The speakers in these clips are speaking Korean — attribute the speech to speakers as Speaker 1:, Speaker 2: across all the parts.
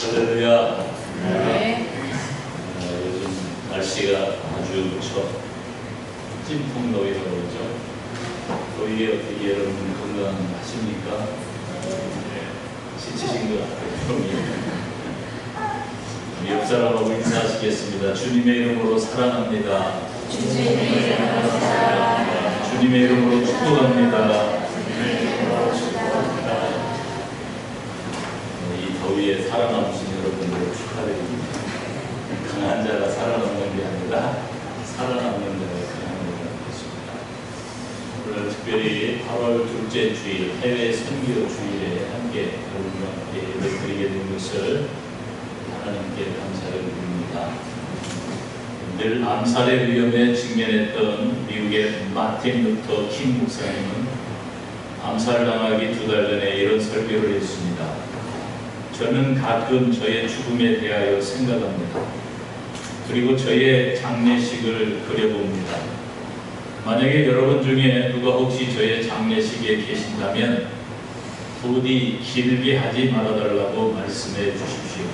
Speaker 1: 할렐루야.
Speaker 2: 네.
Speaker 1: 요즘 날씨가 아주 무척 찜통 더위라고 그러죠. 더위에 어떻게 여러분 건강하십니까? 지치신 것 같아요. 옆 사람하고 인사하시겠습니다. 주님의 이름으로 사랑합니다. 주님의 이름으로 축복합니다. 이 더위에 살아남으신 여러분들을 축하드립니다. 강한 자가 살아남는 게 아니라 살아남는 자가 강한 자가 되십니다. 오늘 특별히 8월 둘째 주일 해외 선교 주일에 함께 여러분과 함께 예배 드리게 된 것을 하나님께 감사를 드립니다. 늘 암살의 위험에 직면했던 미국의 마틴 루터 킹 목사님은 암살당하기 2달 전에 이런 설교를 했습니다. 저는 가끔 저의 죽음에 대하여 생각합니다. 그리고 저의 장례식을 그려봅니다. 만약에 여러분 중에 누가 혹시 저의 장례식에 계신다면 부디 길게 하지 말아달라고 말씀해 주십시오.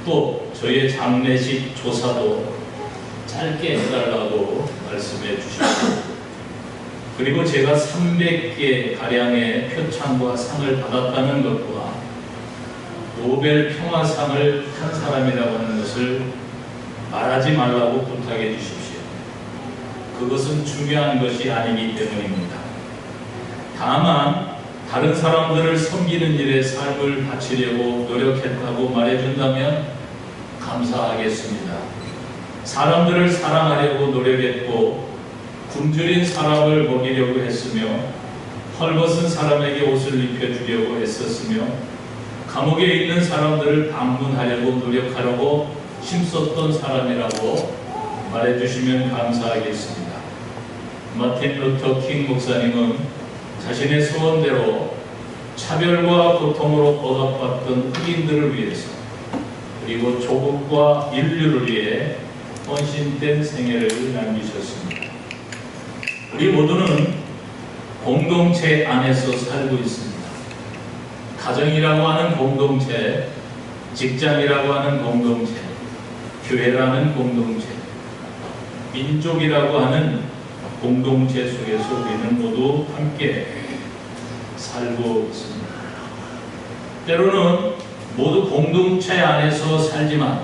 Speaker 1: 또 저의 장례식 조사도 짧게 해달라고 말씀해 주십시오. 그리고 제가 300개 가량의 표창과 상을 받았다는 것과 노벨 평화상을 탄 사람이라고 하는 것을 말하지 말라고 부탁해 주십시오. 그것은 중요한 것이 아니기 때문입니다. 다만 다른 사람들을 섬기는 일에 삶을 바치려고 노력했다고 말해준다면 감사하겠습니다. 사람들을 사랑하려고 노력했고 굶주린 사람을 먹이려고 했으며 헐벗은 사람에게 옷을 입혀주려고 애썼으며 감옥에 있는 사람들을 방문하려고 노력하려고 힘썼던 사람이라고 말해주시면 감사하겠습니다. 마틴 루터 킹 목사님은 자신의 소원대로 차별과 고통으로 억압받던 흑인들을 위해서 그리고 조국과 인류를 위해 헌신된 생애를 남기셨습니다. 우리 모두는 공동체 안에서 살고 있습니다. 가정이라고 하는 공동체, 직장이라고 하는 공동체, 교회라는 공동체, 민족이라고 하는 공동체 속에서 우리는 모두 함께 살고 있습니다. 때로는 모두 공동체 안에서 살지만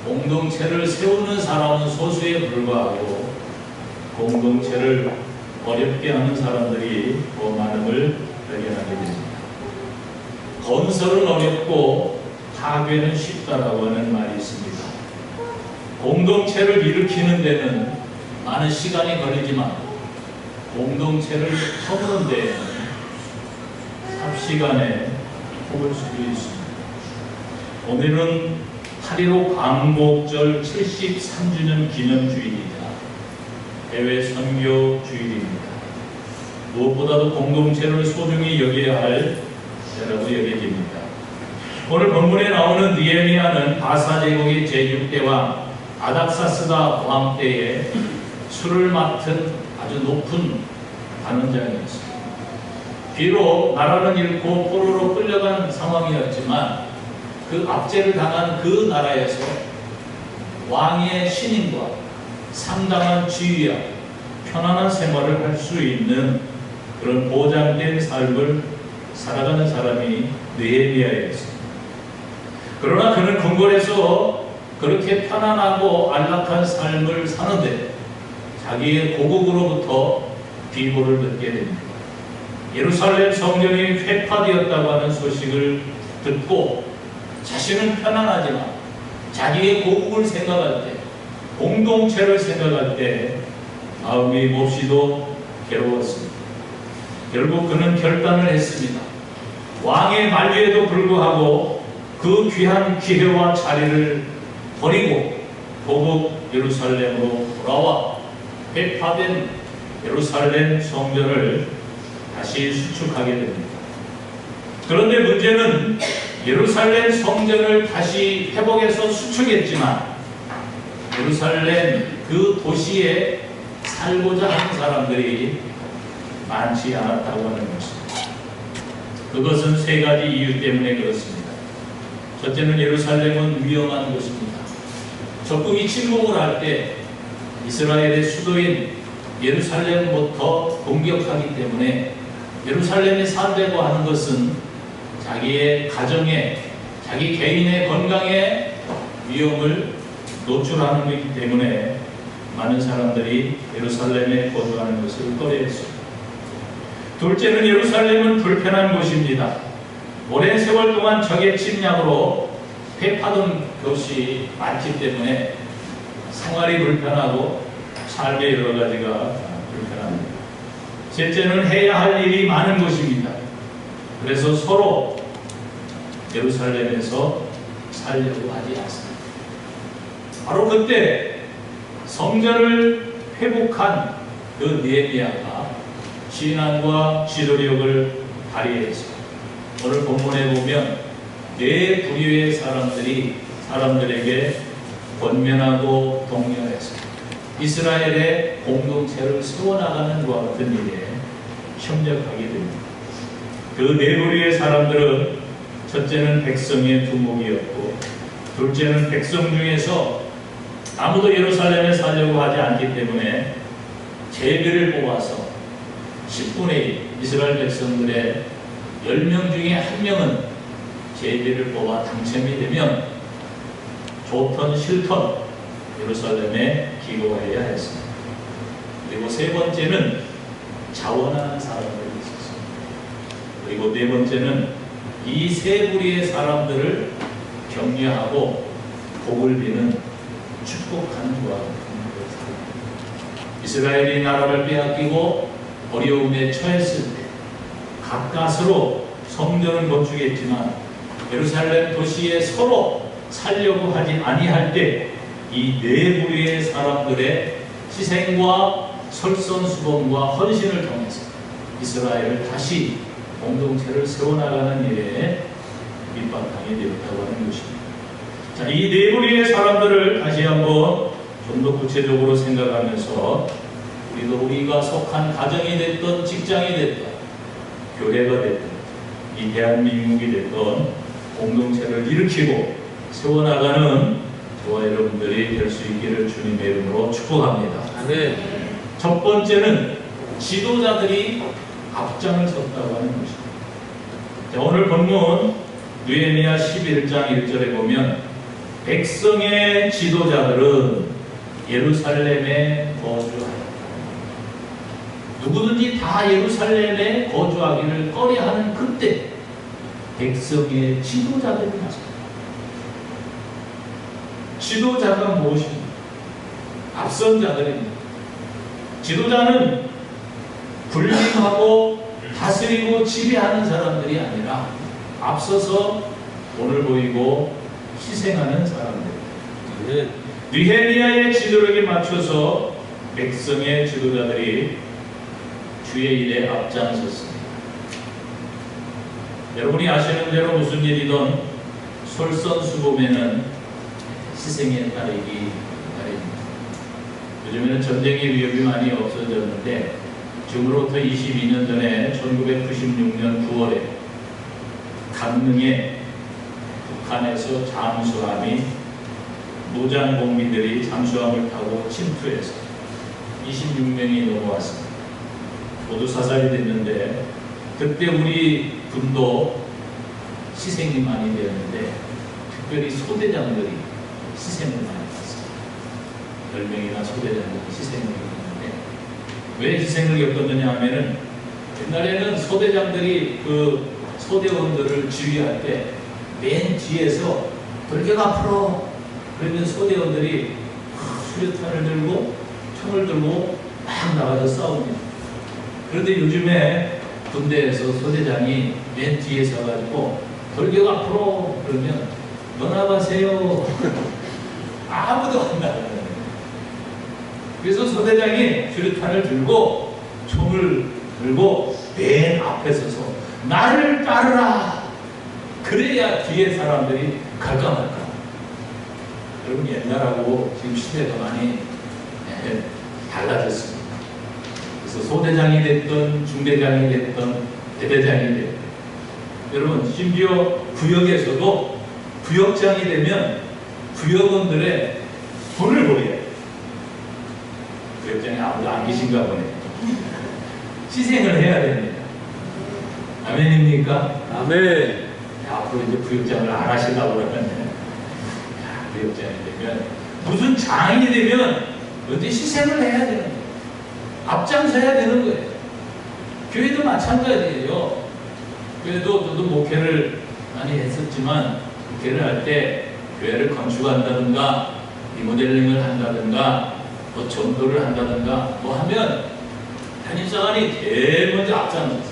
Speaker 1: 공동체를 세우는 사람은 소수에 불과하고 공동체를 어렵게 하는 사람들이 더 많음을 발견하게 됩니다. 건설은 어렵고 파괴는 쉽다라고 하는 말이 있습니다. 공동체를 일으키는 데는 많은 시간이 걸리지만 공동체를 터는 데에는 삽시간에 뽑을 수도 있습니다. 오늘은 8.15 광복절 73주년 기념주일이자 해외 선교 주일입니다. 무엇보다도 공동체를 소중히 여겨야 할 때라고 여겨집니다. 오늘 본문에 나오는 느헤미야는 바사 제국의 제6대 왕 아닥사스다 왕 때에 술을 맡은 아주 높은 관원장이었습니다. 비록 나라는 잃고 포로로 끌려간 상황이었지만 그 압제를 당한 그 나라에서 왕의 신임과 상당한 지위와 편안한 생활을 할 수 있는 그런 보장된 삶을 살아가는 사람이 느헤미야였습니다. 그러나 그는 궁궐에서 그렇게 편안하고 안락한 삶을 사는데 자기의 고국으로부터 비보를 듣게 됩니다. 예루살렘 성전이 회파되었다고 하는 소식을 듣고 자신은 편안하지만 자기의 고국을 생각할 때, 공동체를 생각할 때 마음이 몹시도 괴로웠습니다. 결국 그는 결단을 했습니다. 왕의 만류에도 불구하고 그 귀한 기회와 자리를 버리고 고국 예루살렘으로 돌아와 회파된 예루살렘 성전을 다시 수축하게 됩니다. 그런데 문제는 예루살렘 성전을 다시 회복해서 수축했지만 예루살렘 그 도시에 살고자 하는 사람들이 많지 않았다고 하는 것입니다. 그것은 세 가지 이유 때문에 그렇습니다. 첫째는 예루살렘은 위험한 곳입니다. 적국이 침공을 할 때 이스라엘의 수도인 예루살렘부터 공격하기 때문에 예루살렘에 산다고 하는 것은 자기의 가정에, 자기 개인의 건강에 위험을 노출하는 것이기 때문에 많은 사람들이 예루살렘에 거주하는 것을 꺼려했습니다. 둘째는 예루살렘은 불편한 곳입니다. 오랜 세월 동안 적의 침략으로 패파던 곳이 많기 때문에 생활이 불편하고 삶의 여러 가지가 불편합니다. 셋째는 해야 할 일이 많은 곳입니다. 그래서 서로 예루살렘에서 살려고 하지 않습니다. 바로 그때 성전을 회복한 그 느헤미야가 신앙과 지도력을 발휘했습니다. 오늘 본문에 보면 네 부류의 사람들이 사람들에게 권면하고 독려했습니다. 이스라엘의 공동체를 세워나가는 것과 같은 일에 협력하게 됩니다. 그 네 부류의 사람들은 첫째는 백성의 두목이었고, 둘째는 백성 중에서 아무도 예루살렘에 살려고 하지 않기 때문에 제비를 뽑아서 10분의 1, 이스라엘 백성들의 10명 중에 1명은 제비를 뽑아 당첨이 되면 좋던 싫던 예루살렘에 기거해야 했습니다. 그리고 세 번째는 자원하는 사람들이 있었습니다. 그리고 네 번째는 이 세 부류의 사람들을 격려하고 복을 비는 축복하는 것과 같은 것입니다. 이스라엘이 나라를 빼앗기고 어려움에 처했을 때 가까스로 성전을 건축했지만 예루살렘 도시에 서로 살려고 하지 아니할 때 이 네 부류의 사람들의 희생과 설선수범과 헌신을 통해서 이스라엘을 다시 공동체를 세워나가는 일에 밑바탕이 되었다고 하는 것입니다. 자, 이 네 부류의 사람들을 다시 한번 좀 더 구체적으로 생각하면서 우리가 속한 가정이 됐던 직장이 됐던 교회가 됐던 이 대한민국이 됐던 공동체를 일으키고 세워나가는 저와 여러분들이 될 수 있기를 주님의 이름으로 축복합니다.
Speaker 2: 네.
Speaker 1: 첫 번째는 지도자들이 앞장을 섰다고 하는 것입니다. 자, 오늘 본문 느헤미야 11장 1절에 보면 백성의 지도자들은 예루살렘에 거주하였다. 누구든지 다 예루살렘에 거주하기를 꺼려하는 그때 백성의 지도자들이 나섰다. 지도자가 무엇입니까? 앞선 자들입니다. 지도자는 군림하고 다스리고 지배하는 사람들이 아니라 앞서서 오늘 보이고 희생하는 사람들입니다. 느헤미야의 지도력에 맞춰서 백성의 지도자들이 주의 일에 앞장섰습니다. 여러분이 아시는 대로 무슨 일이든 솔선수범에는 희생에 따르기 바랍니다. 요즘에는 전쟁의 위협이 많이 없어졌는데 지금으로부터 22년 전에 1996년 9월에 강릉에 북한에서 잠수함이 무장공민들이 잠수함을 타고 침투해서 26명이 넘어왔습니다. 모두 사살이 됐는데 그때 우리 군도 희생이 많이 되었는데 특별히 소대장들이 희생을 많이 했습니다. 10명이나 소대장들이 희생을 겪었는데 왜 희생을 겪었느냐 하면은 옛날에는 소대장들이 그 소대원들을 지휘할 때 맨 뒤에서 돌격 앞으로 그러면 소대원들이 수류탄을 들고 총을 들고 막 나가서 싸웁니다. 그런데 요즘에 군대에서 소대장이 맨 뒤에 서가지고 돌격 앞으로 그러면 떠나가세요. 아무도 안 나가요. 그래서 소대장이 수류탄을 들고 총을 들고 맨 앞에 서서 나를 따르라. 그래야 뒤에 사람들이 갈까 말까. 여러분 옛날하고 지금 시대가 많이 달라졌습니다. 그래서 소대장이 됐든 중대장이 됐든 대대장이 됐든 여러분 심지어 구역에서도 부역장이 되면 부역원들의 돈을 벌여야 돼요. 부역장에 아무도 안 계신가 보네. 희생을 해야 됩니다. 아멘입니까?
Speaker 2: 아멘.
Speaker 1: 앞으로 이제 부역장을 안 하시려고 그러는데, 부역장이 되면, 무슨 장이 되면 언제 희생을 해야 되는 거예요. 앞장서야 되는 거예요. 교회도 마찬가지예요. 교회도 저도 목회를 많이 했었지만, 목회를 할 때 교회를 건축한다든가 리모델링을 한다든가 뭐 전도를 한다든가 뭐 하면 담임장관이 제일 먼저 앞장섰어요.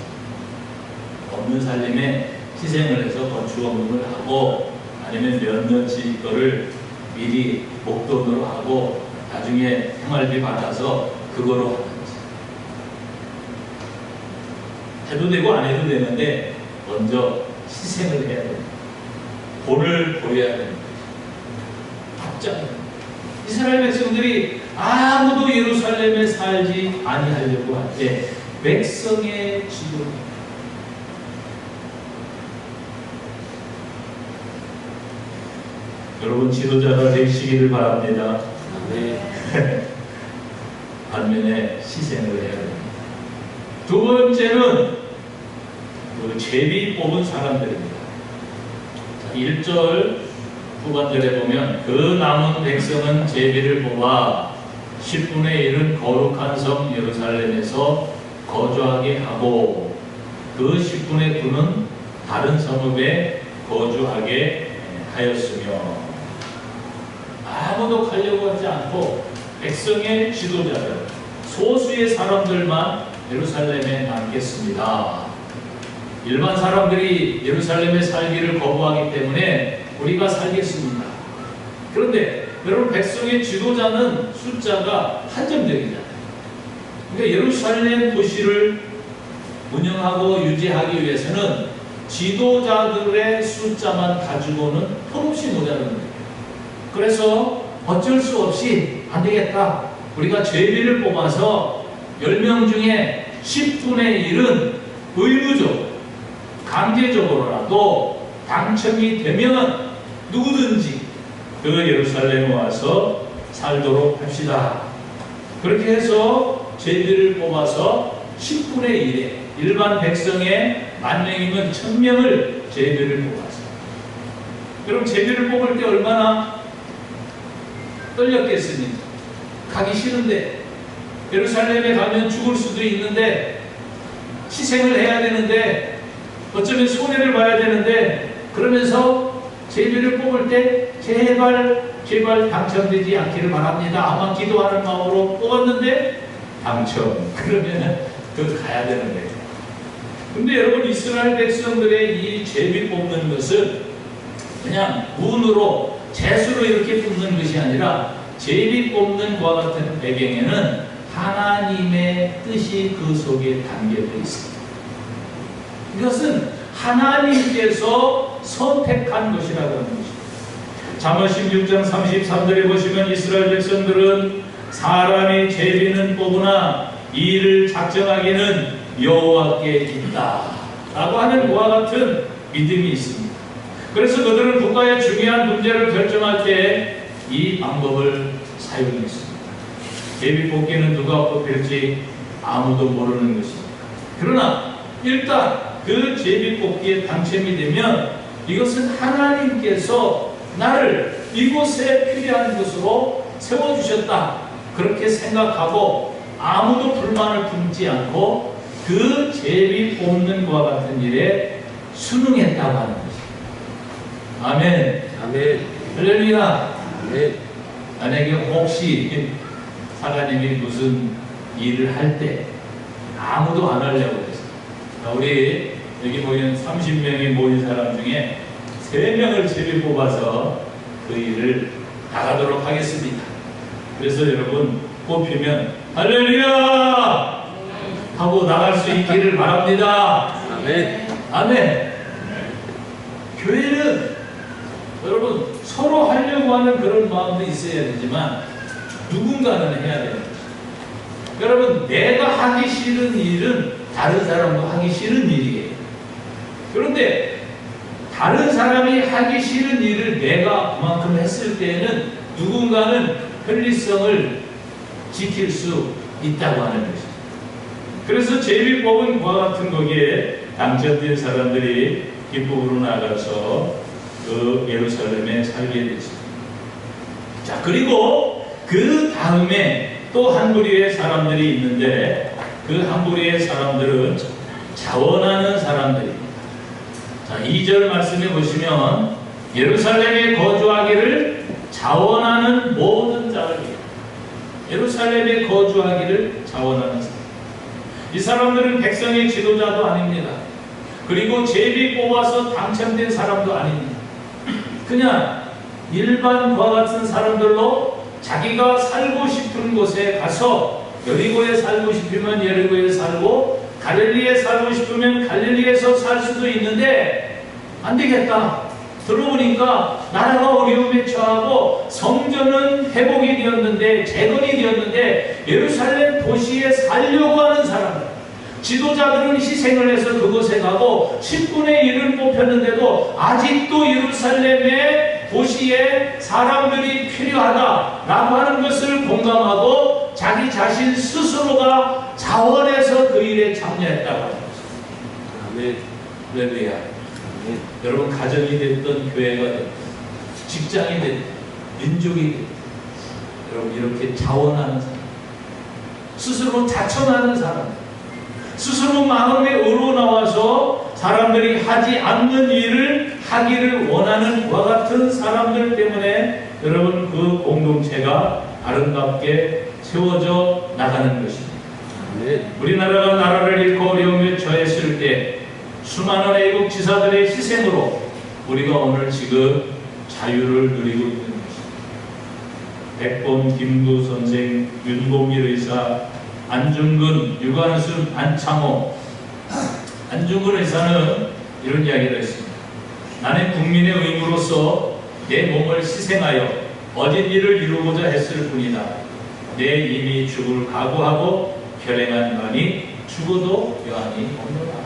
Speaker 1: 없는 살림에 희생을 해서 건축 업무를 하고, 아니면 몇 년치 거를 미리 목돈으로 하고 나중에 생활비 받아서 그거로 하는 거지. 해도 되고 안 해도 되는데 먼저 희생을 해야 됩니다. 본을 보여야 됩니다. 앞장. 이스라엘 백성들이 아무도 예루살렘에 살지 아니하려고 할 때 백성의 지도, 여러분 지도자가 되시기를 바랍니다.
Speaker 2: 아멘.
Speaker 1: 반면에 희생을 해야 됩니다. 두 번째는 그 제비 뽑은 사람들입니다. 1절 후반절에 보면 그 남은 백성은 제비를 뽑아 10분의 1은 거룩한 성 예루살렘에서 거주하게 하고 그 10분의 9는 다른 성읍에 거주하게 하였으며, 아무도 가려고 하지 않고 백성의 지도자들, 소수의 사람들만 예루살렘에 남겠습니다. 일반 사람들이 예루살렘에 살기를 거부하기 때문에 우리가 살겠습니다. 그런데 여러분, 백성의 지도자는 숫자가 한정적이잖아요. 그러니까 예루살렘 도시를 운영하고 유지하기 위해서는 지도자들의 숫자만 가지고는 턱없이 모자라는 거예요. 그래서 어쩔 수 없이 안 되겠다, 우리가 제비를 뽑아서 10명 중에 10분의 1은 의무적으로 강제적으로라도 당첨이 되면 누구든지 그 예루살렘에 와서 살도록 합시다. 그렇게 해서 제비를 뽑아서 10분의 1에 일반 백성의 10,000명이면 1000명을 제비를 뽑았어요. 그럼 제비를 뽑을 때 얼마나 떨렸겠습니까? 가기 싫은데, 예루살렘에 가면 죽을 수도 있는데, 희생을 해야 되는데, 어쩌면 손해를 봐야 되는데, 그러면서 제비를 뽑을 때 제발 당첨되지 않기를 바랍니다. 아마 기도하는 마음으로 뽑았는데 당첨. 그러면 그 가야 되는 거예요. 근데 여러분, 이스라엘 백성들의 이 제비 뽑는 것은 그냥 운으로 재수로 이렇게 뽑는 것이 아니라, 제비 뽑는 것과 같은 배경에는 하나님의 뜻이 그 속에 담겨져 있습니다. 이것은 하나님께서 선택한 것이라고 하는 것입니다. 잠언 16장 33절에 보시면 이스라엘 백성들은 사람이 제비는 뽑으나 이를 작정하기는 여호와께 있다 라고 하는 그와 같은 믿음이 있습니다. 그래서 그들은 국가의 중요한 문제를 결정할 때 이 방법을 사용했습니다. 제비 뽑기는 누가 뽑힐지 아무도 모르는 것입니다. 그러나 일단 그 제비 뽑기에 당첨이 되면 이것은 하나님께서 나를 이곳에 필요한 것으로 세워주셨다, 그렇게 생각하고 아무도 불만을 품지 않고 그 제비 뽑는 것과 같은 일에 순응했다고 하는 것입니다. 아멘.
Speaker 2: 아멘.
Speaker 1: 할렐루야.
Speaker 2: 아멘.
Speaker 1: 만약에 혹시 사장님이 무슨 일을 할 때 아무도 안 하려고 했어요. 우리 여기 모인 30명이 모인 사람 중에 3명을 제비 뽑아서 그 일을 나가도록 하겠습니다. 그래서 여러분, 뽑히면 할렐루야 하고 나갈 수 있기를 바랍니다.
Speaker 2: 아멘.
Speaker 1: 아멘. 교회는 여러분 서로 하려고 하는 그런 마음도 있어야 되지만 누군가는 해야 되는 거죠. 여러분, 내가 하기 싫은 일은 다른 사람도 하기 싫은 일이에요. 그런데 다른 사람이 하기 싫은 일을 내가 그만큼 했을 때에는 누군가는 편리성을 지킬 수 있다고 하는 것입니다. 그래서 제비법은 그와 같은 거기에 당첨된 사람들이 기쁨으로 나가서 그 예루살렘에 살게 됐습니다. 자, 그리고 그 다음에 또 한 부류의 사람들이 있는데 그 한 부류의 사람들은 자원하는 사람들입니다. 자, 2절 말씀해 보시면 예루살렘에 거주하기를 자원하는 모든 자를 위해 예루살렘에 거주하기를 자원하는 사람. 이 사람들은 백성의 지도자도 아닙니다. 그리고 제비 뽑아서 당첨된 사람도 아닙니다. 그냥 일반과 같은 사람들로 자기가 살고 싶은 곳에 가서 여리고에 살고 싶으면 여리고에 살고 갈릴리에 살고 싶으면 갈릴리에서 살 수도 있는데 안 되겠다. 들어보니까 나라가 어려움에 처하고 성전은 회복이 되었는데 재건이 되었는데 예루살렘 도시에 살려고 하는 사람들, 지도자들은 희생을 해서 그곳에 가고 10분의 1을 뽑혔는데도 아직도 예루살렘의 도시에 사람들이 필요하다라고 하는 것을 공감하고 자기 자신 스스로가 자원해서 그 일에 참여했다고 합니다.
Speaker 2: 아멘.
Speaker 1: 할렐루야. 여러분, 가정이 됐든 교회가 됐든 직장이 됐든 민족이 됐든 여러분 이렇게 자원하는 사람, 스스로 자천하는 사람, 스스로 마음에 우러나와서 사람들이 하지 않는 일을 하기를 원하는 그와 같은 사람들 때문에 여러분 그 공동체가 아름답게 세워져 나가는 것입니다.
Speaker 2: 아멘.
Speaker 1: 우리나라가 나라를 잃고 어려움에 처했을 때 수많은 애국 지사들의 희생으로 우리가 오늘 지금 자유를 누리고 있는 것입니다. 백본, 김구 선생, 윤봉길 의사, 안중근, 유관순, 안창호. 안중근 의사는 이런 이야기를 했습니다. 나는 국민의 의무로서 내 몸을 희생하여 어진 일을 이루고자 했을 뿐이다. 내 이미 죽을 각오하고 결행한 바니 죽어도 여한이 없노라.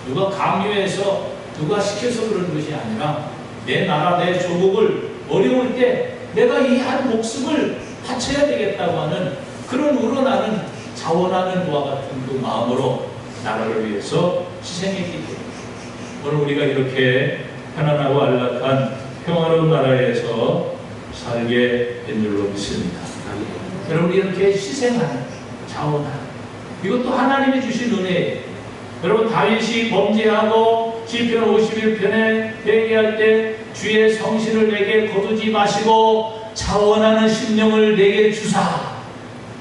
Speaker 1: 누가 강요해서 누가 시켜서 그런 것이 아니라 내 나라 내 조국을 어려울 때 내가 이 한 목숨을 바쳐야 되겠다고 하는 그런 우러나는 자원하는 그와 같은 그 마음으로 나라를 위해서 희생했기 때문에 오늘 우리가 이렇게 편안하고 안락한 평화로운 나라에서 살게 된 줄로 믿습니다. 여러분 이렇게 희생하는 자원하는 이것도 하나님이 주신 은혜예요. 여러분 다윗이 범죄하고 시편 51편에 회개할 때 주의 성실을 내게 거두지 마시고 자원하는 심령을 내게 주사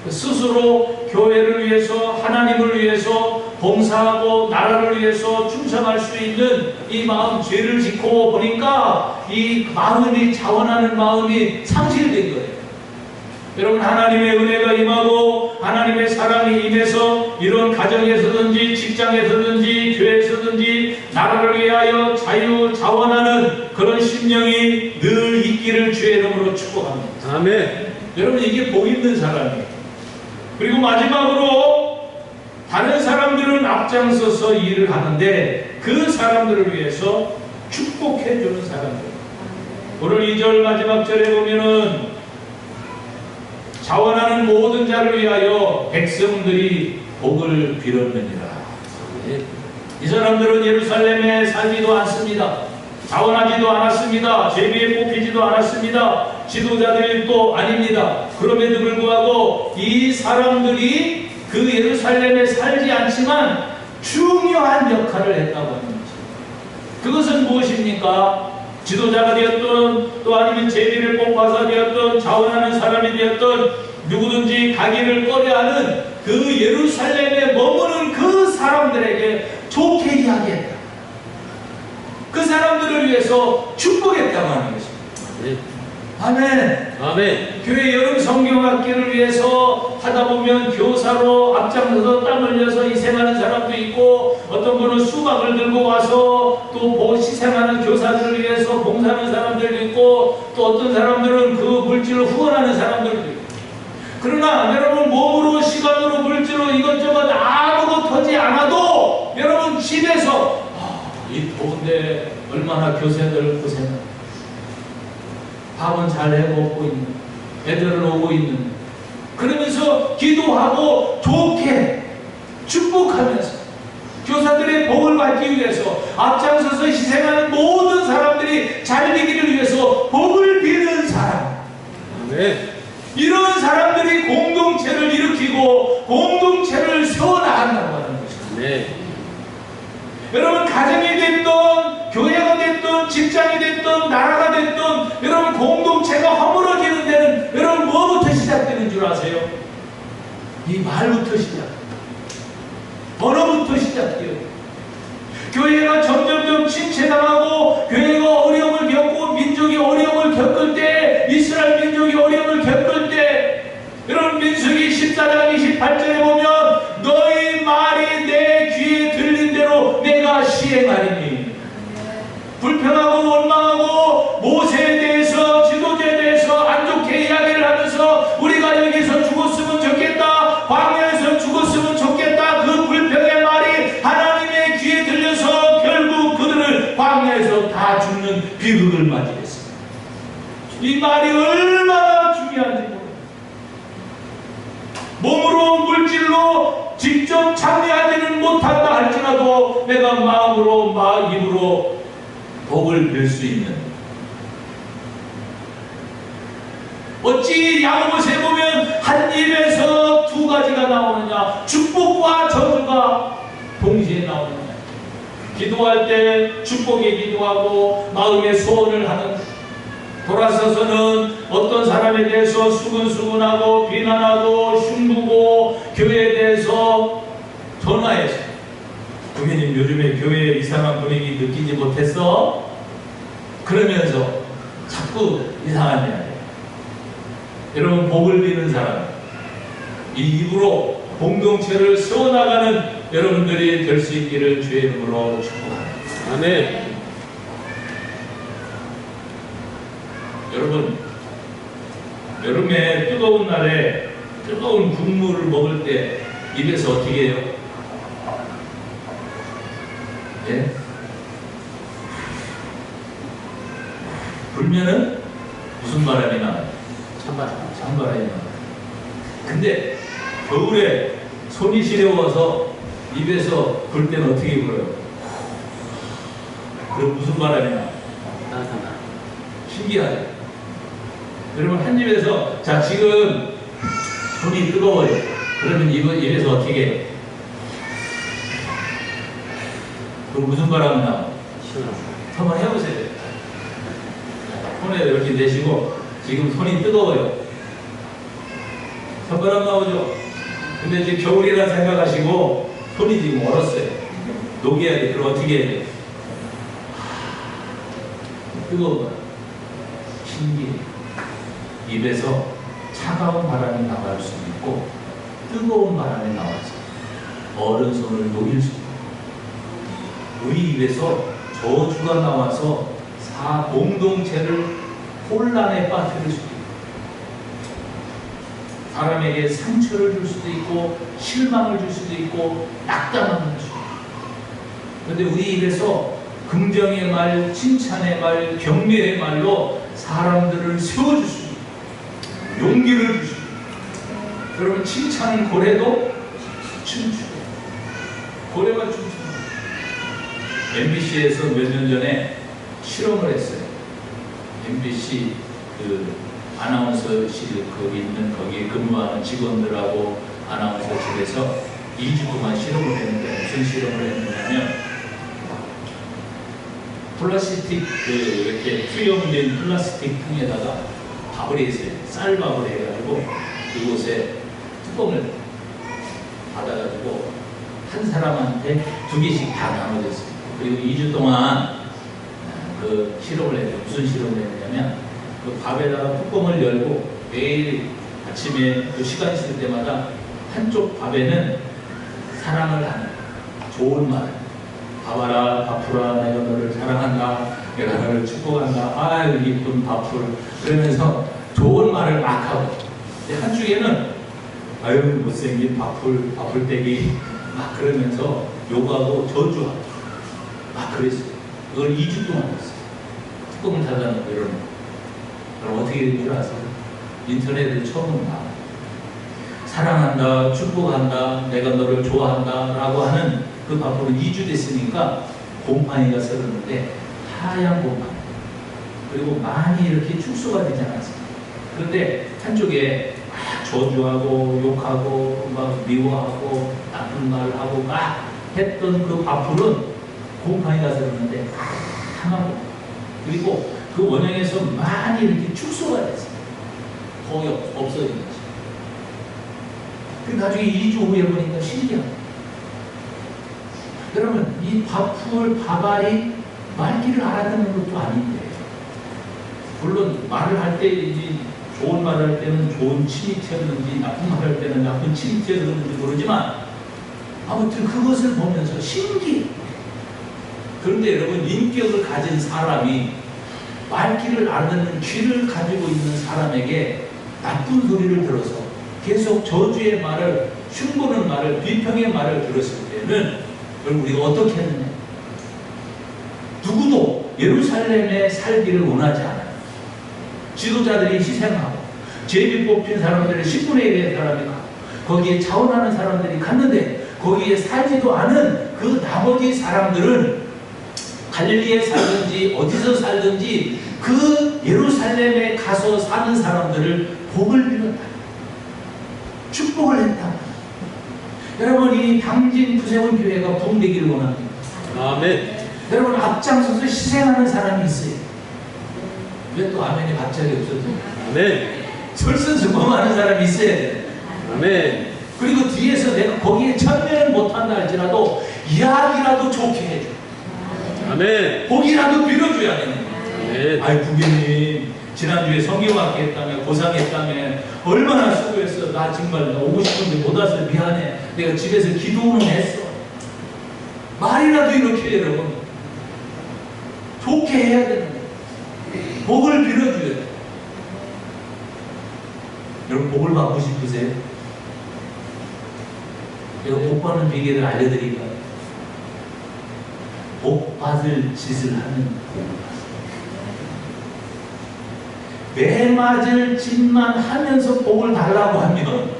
Speaker 1: 스스로 교회를 위해서 하나님을 위해서 봉사하고 나라를 위해서 충성할 수 있는 이 마음 죄를 짓고 보니까 이 마음이 자원하는 마음이 상실된 거예요. 여러분 하나님의 은혜가 임하고 하나님의 사랑이 임해서 이런 가정에서든지 직장에서든지 교회에서든지 나라를 위하여 자원하는 그런 심령이 늘 있기를 주의 이름으로 축복합니다.
Speaker 2: 아멘.
Speaker 1: 여러분 이게 복 있는 사람이에요. 그리고 마지막으로 다른 사람들은 앞장서서 일을 하는데 그 사람들을 위해서 축복해 주는 사람들. 오늘 2절 마지막 절에 보면은 자원하는 모든 자를 위하여 백성들이 복을 빌었느니라. 이 사람들은 예루살렘에 살지도 않습니다. 자원하지도 않았습니다. 제비에 뽑히지도 않았습니다. 지도자들도 아닙니다. 그럼에도 불구하고 이 사람들이 그 예루살렘에 살지 않지만 중요한 역할을 했다고 하는 거죠. 그것은 무엇입니까? 지도자가 되었든 또 아니면 제비를 뽑아서 되었든 자원하는 사람이 되었든 누구든지 가기를 꺼려하는 그 예루살렘에 머무는 그 사람들에게 좋게 이야기했다. 그 사람들을 위해서 축복했다고 하는 것입니다. 아멘.
Speaker 2: 아멘.
Speaker 1: 교회 여름 성경학기를 위해서 하다 보면 교사로 앞장서서 땀 흘려서 희생하는 사람도 있고 어떤 분은 수박을 들고 와서 또 희생하는 교사들을 위해서 봉사하는 사람들도 있고 또 어떤 사람들은 그 물질을 후원하는 사람들도 있고 그러나 여러분 몸으로 시간으로 물질로 이것저것 아무것도 하지 않아도 여러분 집에서 이 더운데 얼마나 교사들 고생을. 밥은 잘 해먹고 있는, 애들은 오고 있는. 그러면서 기도하고 좋게 축복하면서 교사들의 복을 받기 위해서 앞장서서 희생하는 모든 사람들이 잘 되기를 위해서 복을 비는 사람.
Speaker 2: 아멘.
Speaker 1: 이런 사람들이 공동체를 일으키고 공동체를 세워나간다고 하는 것입니다.
Speaker 2: 아멘.
Speaker 1: 여러분, 가정이 됐든 교회가 됐든 직장이 됐든 나라가 됐든 여러분 공동체가 허물어지는 데는 여러분 뭐부터 시작되는 줄 아세요? 이 말부터 시작. 언어부터 시작돼요. 교회가 점점점 침체당하고 교회가 어려움을 겪고 민족이 어려움을 겪을 때, 이스라엘 민족이 어려움을 겪을 때, 여러분 민수기 14장 28절에 보면 너희 말이 내 귀에 들린 대로 내가 시행하리니. 불평하고 원망하고 모세에 대해서, 지도자에 대해서 안 좋게 이야기를 하면서 우리가 여기서 죽었으면 좋겠다, 광야에서 죽었으면 좋겠다, 그 불평의 말이 하나님의 귀에 들려서 결국 그들을 광야에서 다 죽는 비극을 맞이했습니다. 이 말이 얼마나 중요한지 모릅니다. 몸으로 물질로 직접 참여하지는 못한다 할지라도 내가 마음으로 입으로 복을 빌 수 있는. 어찌 야고보서에 보면 한 입에서 두 가지가 나오느냐, 축복과 저주가 동시에 나오느냐. 기도할 때 축복에 기도하고 마음의 소원을 하는, 돌아서서는 어떤 사람에 대해서 수근수근하고 비난하고 흉보고 교회에 대해서 전화해서 부모님 요즘에 교회에 이상한 분위기 느끼지 못했어? 그러면서 자꾸 이상한 이야기. 여러분, 복을 비는 사람, 이 입으로 공동체를 세워나가는 여러분들이 될 수 있기를 주의 이름으로 축복합니다.
Speaker 2: 아멘.
Speaker 1: 여러분, 여름에 뜨거운 날에 뜨거운 국물을 먹을 때 입에서 어떻게 해요? 예? 불면은 무슨 바람이 나요? 찬바람이 나요. 근데 겨울에 손이 시려워서 입에서 불 때는 어떻게 불어요? 그럼 무슨 바람이 나요?
Speaker 2: 따뜻하다.
Speaker 1: 신기하죠? 여러분, 한 입에서, 자, 지금 손이 뜨거워요. 그러면 입에서 어떻게 해요? 그럼 무슨 바람이 나와요?
Speaker 2: 시원하다.
Speaker 1: 한번 해보세요. 손에 이렇게 내시고, 지금 손이 뜨거워요. 찬바람 나오죠? 근데 이제 겨울이라 생각하시고, 손이 지금 얼었어요. 녹여야 돼. 그럼 어떻게 해야 돼요? 뜨거운 바람. 신기해. 입에서 차가운 바람이 나갈 수 있고, 뜨거운 바람이 나와서 얼은 손을 녹일 수 있고, 우리 입에서 저주가 나와서 공동체를 혼란에 빠뜨릴 수도 있고, 사람에게 상처를 줄 수도 있고, 실망을 줄 수도 있고, 낙담을 줄 수도 있고. 그런데 우리 입에서 긍정의 말, 칭찬의 말, 격려의 말로 사람들을 세워줄 수 있고, 용기를 줄 수 있고. 여러분, 칭찬은 고래도 춤추고, 고래가 춤추고. MBC에서 몇 년 전에 실험을 했어요. MBC 그 아나운서실 거기에 근무하는 직원들하고 아나운서실에서 2주 동안 실험을 했는데, 무슨 실험을 했느냐면, 플라스틱 이렇게 투영된 플라스틱 통에다가 밥을 해서 쌀밥을 해가지고 그곳에 뚜껑을 닫아가지고 한 사람한테 2개씩 다 나눠줬어요. 그리고 2주 동안 그 실험을 했어요. 무슨 실험을 했냐면, 그 밥에다가 뚜껑을 열고 매일 아침에 그 시간 있을 때마다 한쪽 밥에는 사랑을 하는 좋은 말, 바바라, 바프라, 내가 너를 사랑한다, 내가 너를 축복한다, 아유 이쁜 바풀, 그러면서 좋은 말을 막 하고, 한쪽에는 아유 못생긴 바풀떼기 막 그러면서 욕하고 저주하고 막 그랬어요. 그걸 2주 동안 했어요. 뚜껑을 닫아놓고 이러는 거. 그럼 어떻게 된 줄 아세요? 인터넷에 처음 나와요. 사랑한다, 축복한다, 내가 너를 좋아한다 라고 하는 그 바쁘로 2주 됐으니까 곰팡이가 썰었는데 하얀 곰팡이. 그리고 많이 이렇게 축소가 되지 않았습니다. 그런데 한쪽에 막 저주하고 욕하고 막 미워하고 나쁜 말을 하고 막 했던 그 바풀은 곰팡이가 썰었는데 하얀 곰팡이. 그리고 그 원형에서 많이 이렇게 축소가 됐어요. 거의 없어진 거죠. 그 나중에 2주 후에 보니까 신기하다. 여러분, 이 바풀, 바발이 말귀를 알아듣는 것도 아닌데, 물론 말을 할 때 좋은 말을 할 때는 좋은 침이 튀었는지 나쁜 말을 할 때는 나쁜 침이 튀었는지 모르지만 아무튼 그것을 보면서 신기해. 그런데 여러분, 인격을 가진 사람이 말귀를 알아듣는 귀를 가지고 있는 사람에게 나쁜 소리를 들어서 계속 저주의 말을, 흉보는 말을, 비평의 말을 들었을 때는 여러분 우리가 어떻게 했느냐? 누구도 예루살렘에 살기를 원하지 않아요. 지도자들이 희생하고 제비 뽑힌 사람들의 10분의 1의 사람이 가고 거기에 자원하는 사람들이 갔는데 거기에 살지도 않은 그 나머지 사람들은 갈릴리에 살든지 어디서 살든지 그 예루살렘에 가서 사는 사람들을 복을 빌었다. 축복을 했다. 여러분, 이 당진 구세군 교회가 부흥되기를 원합니다.
Speaker 2: 아멘.
Speaker 1: 여러분, 앞장서서 희생하는 사람이 있어요. 왜 또 아멘이 갑자기 없어져?
Speaker 2: 아멘.
Speaker 1: 설선수범하는 사람이 있어야 돼.
Speaker 2: 아멘.
Speaker 1: 그리고 뒤에서 내가 거기에 참여를 못한다 할지라도 이야기라도 좋게 해줘.
Speaker 2: 아멘.
Speaker 1: 복이라도 빌어줘야 되는 거야.
Speaker 2: 아멘.
Speaker 1: 아이, 부교님 지난주에 성경학기 했다며 고상했다며 얼마나 수고했어. 나 정말 오고 싶은데 못 와서 미안해. 내가 집에서 기도는 했어. 말이라도 이렇게 해, 여러분. 좋게 해야 되는 거예요. 복을 빌어줘야 돼요. 여러분, 복을 받고 싶으세요? 제가 복 받는 비결을 알려드릴까요? 복 받을 짓을 하는 복을 받습니다. 매 맞을 짓만 하면서 복을 달라고 하면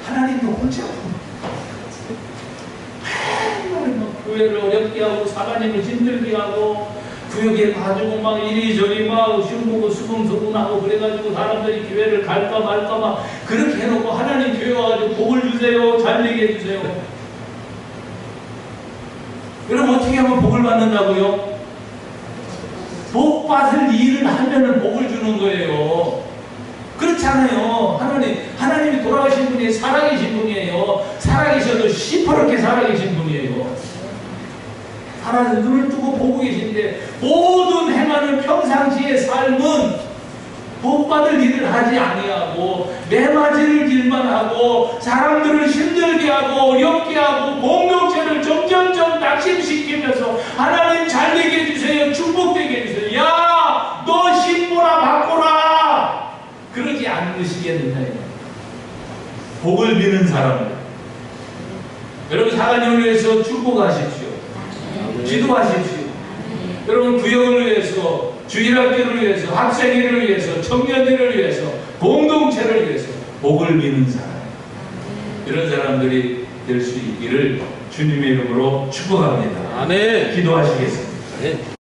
Speaker 1: 하나님도 혼자 맨날 교회를 어렵게 하고 사관님을 힘들게 하고 구역에 가지고 막 이리저리 막 흉보고 수긍수긍하고 그래가지고 사람들이 교회를 갈까 말까 막 그렇게 해놓고 하나님 교회 와가지고 복을 주세요, 잘 되게 해주세요. 여러분, 어떻게 하면 복을 받는다고요? 복 받을 일을 하면은 복을 주는 거예요. 그렇잖아요. 하나님이 돌아가신 분이 살아계신 분이에요. 살아계셔도 시퍼렇게 살아계신 분이에요. 하나님 눈을 뜨고 보고 계신데 모든 행하는 평상시의 삶은 복 받을 일을 하지 아니하고 매맞을 일만 하고 사람들을 힘들게 하고 어렵게 하고 공동체를 점점점 낙심시키면서 하나님 잘 되게 해주세요, 축복되게 해주세요, 야 너 신보라 바꾸라 그러지 않으시겠느냐. 복을 비는 사람들, 여러분 사관님을 위해서 축복하십시오. 기도하십시오. 여러분 구역을 위해서, 주일학교를 위해서, 학생회를 위해서, 청년들을 위해서, 공동체를 위해서 복을 비는 사람, 이런 사람들이 될 수 있기를 주님의 이름으로 축복합니다.
Speaker 2: 아멘.
Speaker 1: 기도하시겠습니다.
Speaker 2: 아멘.